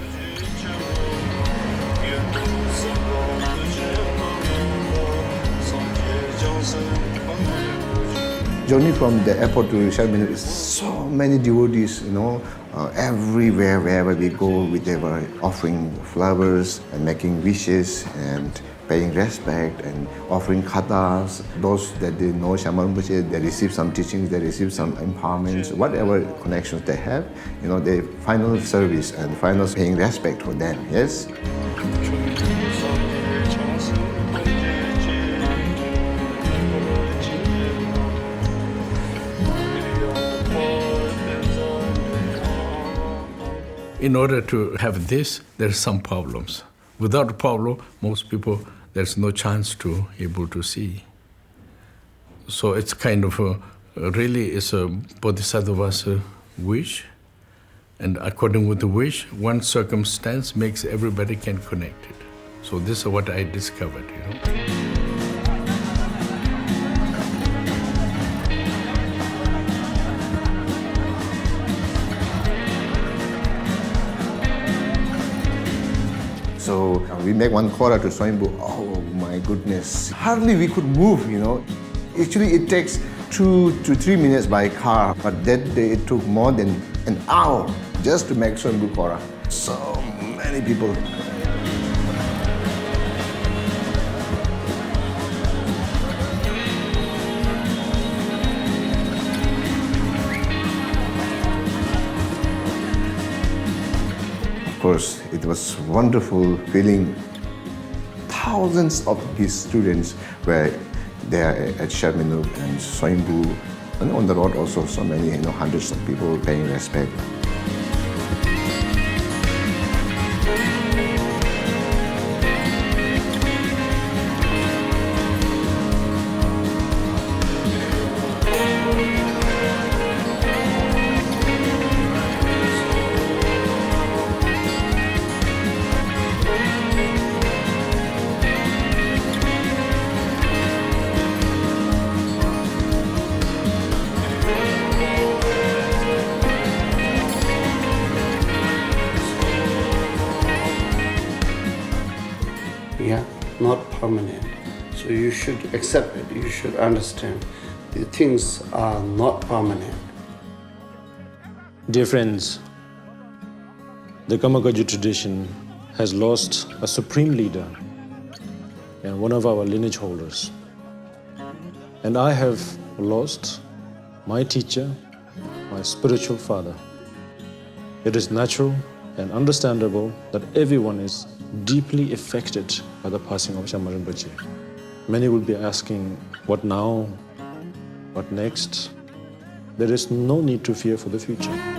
[SPEAKER 7] Journey from the airport to Sharminur is so many devotees, everywhere, wherever we go, they were offering flowers and making wishes and paying respect and offering khatas. Those that they know Shyama Rinpoche, they receive some teachings, they receive some empowerments, whatever connections they have, the final service and final paying respect for them, yes?
[SPEAKER 9] In order to have this, there's some problems. Without a problem, most people, there's no chance to able to see. So it's kind of really is a bodhisattva's wish. And according with the wish, one circumstance makes everybody can connect it. So this is what I discovered,
[SPEAKER 7] So we make one kora to Swayambhu. Oh my goodness. Hardly we could move, Actually, it takes 2 to 3 minutes by car, but that day it took more than an hour just to make Swayambhu kora. So many people. Of course, it was wonderful feeling. Thousands of his students were there at Sharminur and Swayambhu, and on the road also so many, hundreds of people paying respect.
[SPEAKER 1] not permanent. So you should accept it, you should understand the things are not permanent.
[SPEAKER 4] Dear friends, the Kamakaju tradition has lost a supreme leader and one of our lineage holders. And I have lost my teacher, my spiritual father. It is natural and understandable that everyone is deeply affected by the passing of Shyama Rinpoche. Many will be asking, what now? What next? There is no need to fear for the future.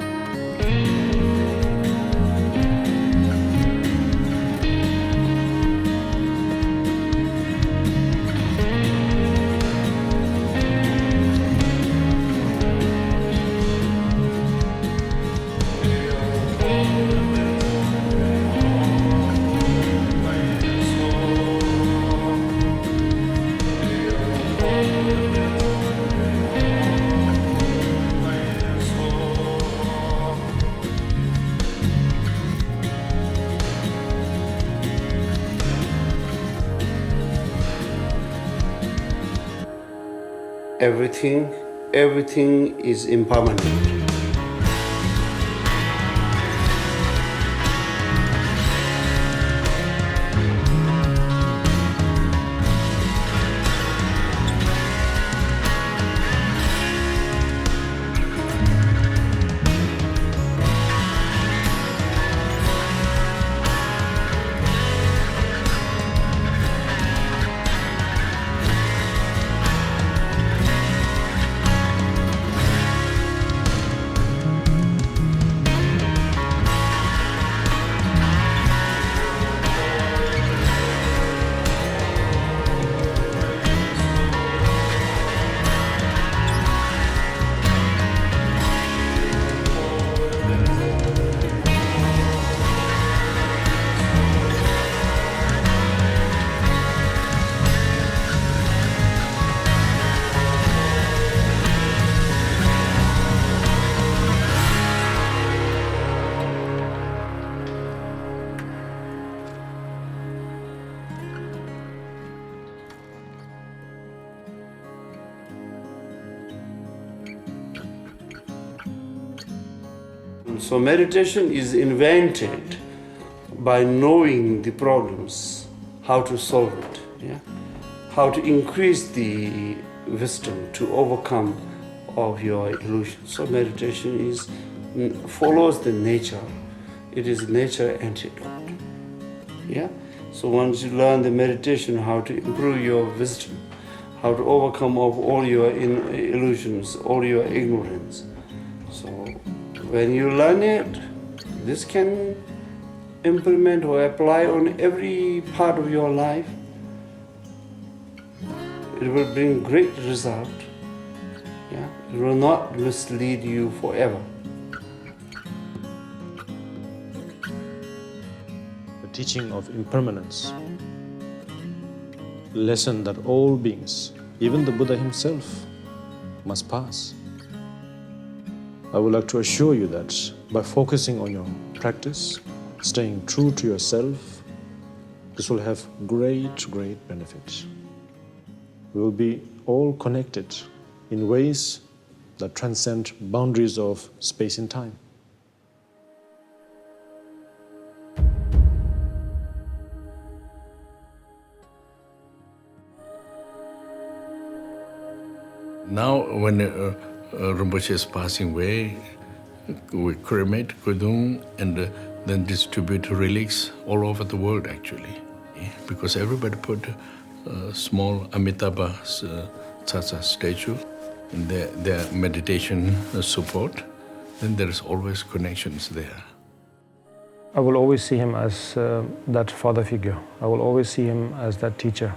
[SPEAKER 1] Everything is impermanent. So meditation is invented by knowing the problems, how to solve it, yeah? How to increase the wisdom to overcome of your illusions. So meditation follows the nature. It is nature antidote. Yeah? So once you learn the meditation, how to improve your wisdom, how to overcome of all your illusions, all your ignorance. So when you learn it, this can implement or apply on every part of your life. It will bring great result. Yeah? It will not mislead you forever.
[SPEAKER 4] The teaching of impermanence, lesson that all beings, even the Buddha himself, must pass. I would like to assure you that by focusing on your practice, staying true to yourself, this will have great benefits. We will be all connected in ways that transcend boundaries of space and time.
[SPEAKER 9] Now, when Rinpoche is passing away, we cremate Kudung and then distribute relics all over the world, actually. Because everybody put a small Amitabha Tsatsa statue in their meditation support, then there is always connections there.
[SPEAKER 5] I will always see him as that father figure. I will always see him as that teacher.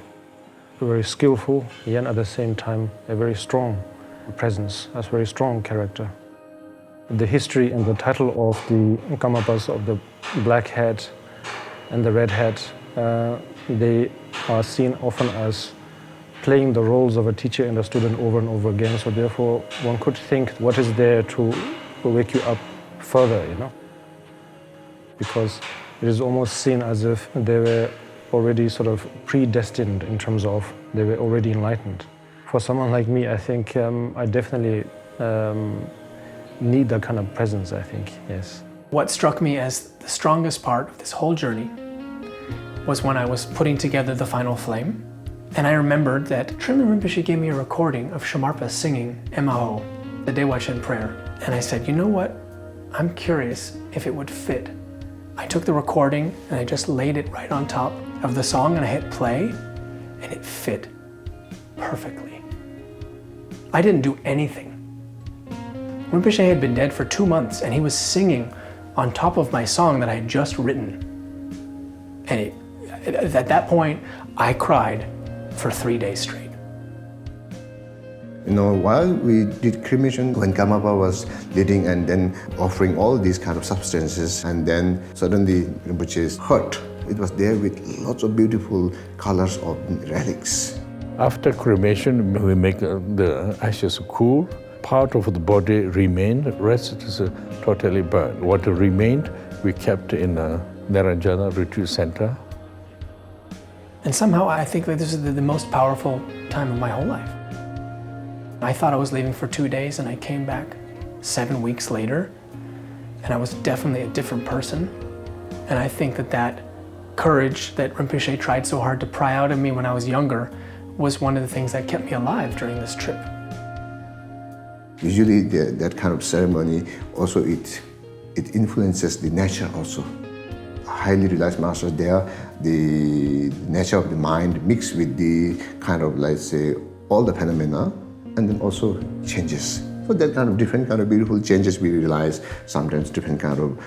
[SPEAKER 5] Very skillful, yet at the same time a very strong presence, a very strong character. The history and the title of the Karmapas of the black hat and the red hat, they are seen often as playing the roles of a teacher and a student over and over again. So therefore, one could think, what is there to wake you up further, you know? Because it is almost seen as if they were already sort of predestined in terms of they were already enlightened. For someone like me, I think I definitely need that kind of presence, I think, yes.
[SPEAKER 2] What struck me as the strongest part of this whole journey was when I was putting together the final flame. And I remembered that Trungpa Rinpoche gave me a recording of Shamarpa singing Emaho, the Daewashen prayer. And I said, you know what? I'm curious if it would fit. I took the recording and I just laid it right on top of the song and I hit play and it fit perfectly. I didn't do anything. Rinpoche had been dead for 2 months and he was singing on top of my song that I had just written. And at that point, I cried for 3 days straight.
[SPEAKER 7] You know, while we did cremation, when Karmapa was leading and then offering all these kind of substances, and then suddenly Rinpoche's hut, it was there with lots of beautiful colors of relics.
[SPEAKER 9] After cremation, we make the ashes cool. Part of the body remained, the rest is totally burned. What remained, we kept in Naranjana Retreat Center.
[SPEAKER 2] And somehow I think that this is the most powerful time of my whole life. I thought I was leaving for 2 days and I came back 7 weeks later and I was definitely a different person. And I think that courage that Rinpoche tried so hard to pry out of me when I was younger was one of the things that kept me alive during this trip.
[SPEAKER 7] Usually that kind of ceremony also it influences the nature also. Highly realized masters there, the nature of the mind mixed with the kind of, let's say, all the phenomena, and then also changes. So that kind of different kind of beautiful changes we realize. Sometimes different kind of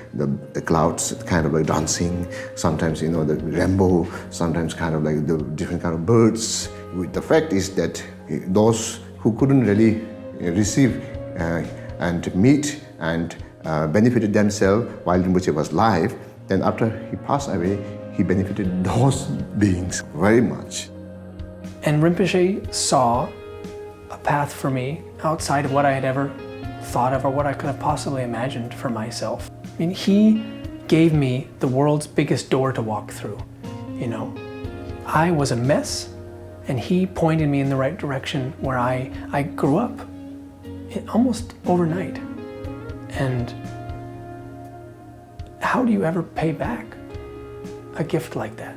[SPEAKER 7] the clouds kind of like dancing, sometimes the rainbow, sometimes kind of like the different kind of birds. The fact is that those who couldn't really receive and meet and benefited themselves while Rinpoche was alive, then after he passed away, he benefited those beings very much.
[SPEAKER 2] And Rinpoche saw a path for me outside of what I had ever thought of or what I could have possibly imagined for myself. I mean, he gave me the world's biggest door to walk through. I was a mess and he pointed me in the right direction where I grew up almost overnight. And how do you ever pay back a gift like that?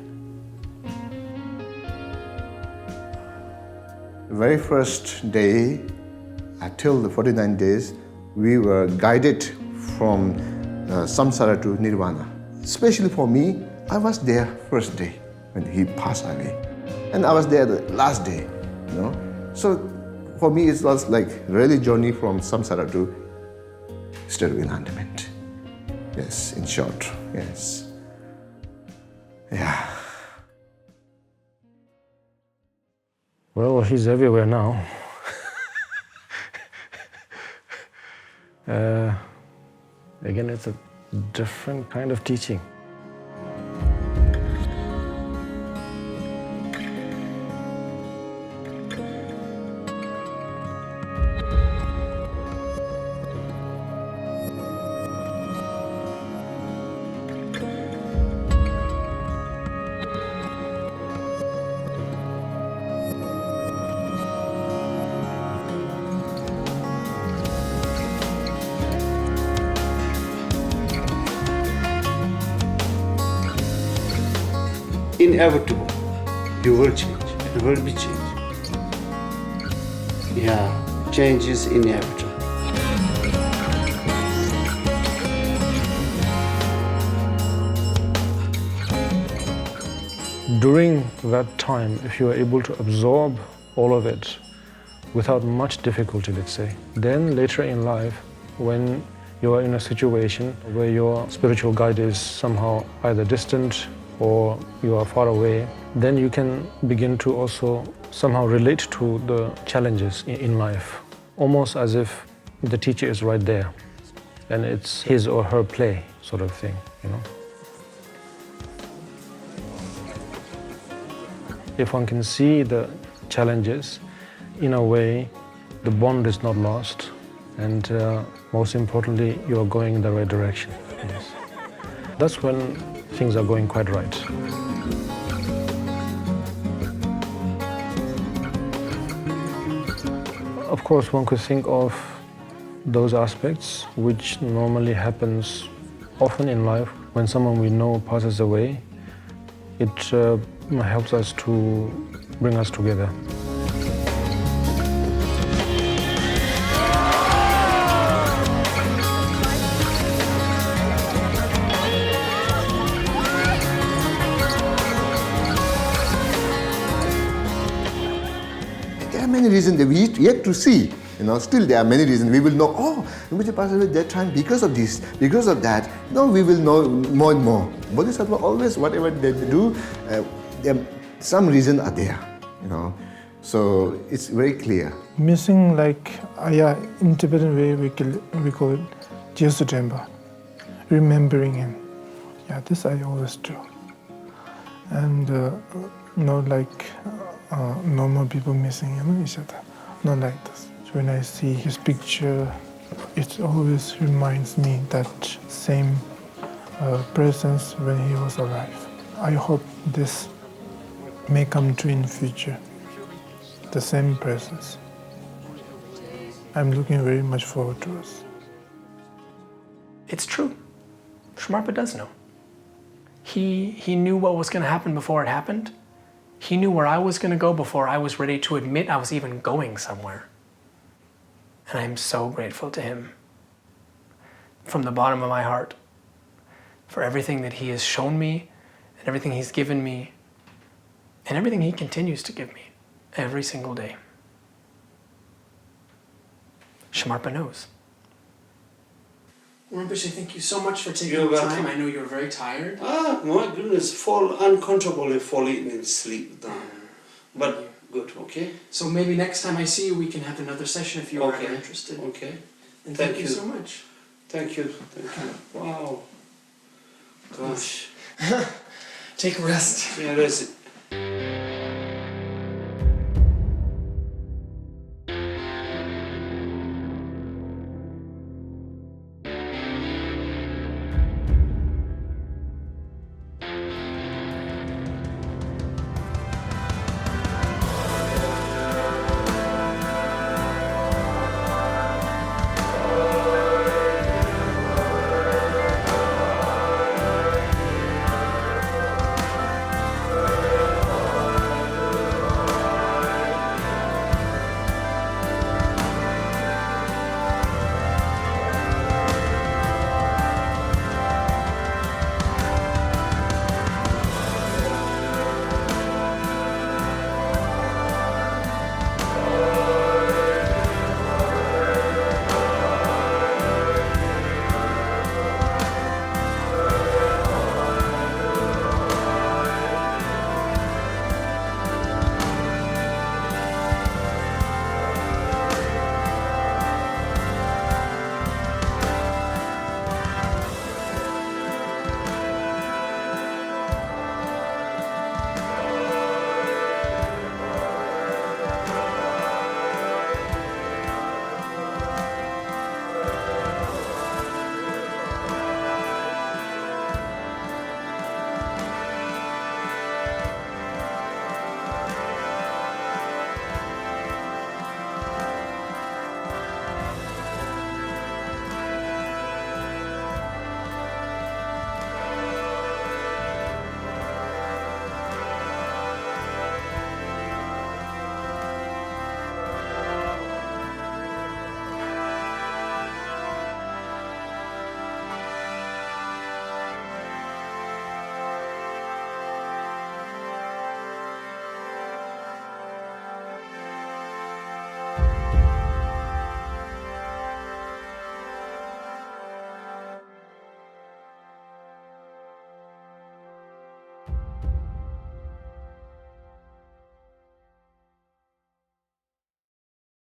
[SPEAKER 7] The very first day, until the 49 days, we were guided from samsara to nirvana. Especially for me, I was there first day when he passed away. And I was there the last day, So for me, it was like really journey from samsara to state of enlightenment. Yes, in short, yes. Yeah.
[SPEAKER 5] Well, he's everywhere now. Again, it's a different kind of teaching.
[SPEAKER 1] Inevitable. You will change. It will be changed. Yeah, change is inevitable.
[SPEAKER 5] During that time, if you are able to absorb all of it without much difficulty, let's say, then later in life, when you are in a situation where your spiritual guide is somehow either distant or you are far away, then you can begin to also somehow relate to the challenges in life, almost as if the teacher is right there and it's his or her play sort of thing, If one can see the challenges, in a way, the bond is not lost, and most importantly, you are going in the right direction. Yes. That's when things are going quite right. Of course, one could think of those aspects which normally happens often in life when someone we know passes away. It helps us to bring us together.
[SPEAKER 7] There are many reasons that we yet to see. Still there are many reasons. We will know, oh, Rinpoche passed away that time because of this, because of that. No, we will know more and more. Bodhisattva always, whatever they do, some reason are there, So it's very clear.
[SPEAKER 8] Missing, in Tibetan way we call it Jesu Temba, remembering him. Yeah, this I always do. And not like normal people missing each other, not like this. So when I see his picture, it always reminds me that same presence when he was alive. I hope this may come true in the future, the same presence. I'm looking very much forward to it.
[SPEAKER 2] It's true. Shamarpa does know. He knew what was going to happen before it happened. He knew where I was going to go before I was ready to admit I was even going somewhere. And I'm so grateful to him from the bottom of my heart for everything that he has shown me and everything he's given me and everything he continues to give me every single day. Shamarpa knows. Rinpoche, thank you so much for taking the time. I know you're very tired.
[SPEAKER 1] My goodness, uncomfortably falling in sleep now. But good, okay?
[SPEAKER 2] So maybe next time I see you, we can have another session if you are ever interested.
[SPEAKER 1] Okay.
[SPEAKER 2] And thank you so much.
[SPEAKER 1] Thank you. Wow. Gosh.
[SPEAKER 2] Take a rest.
[SPEAKER 1] Yeah, rest.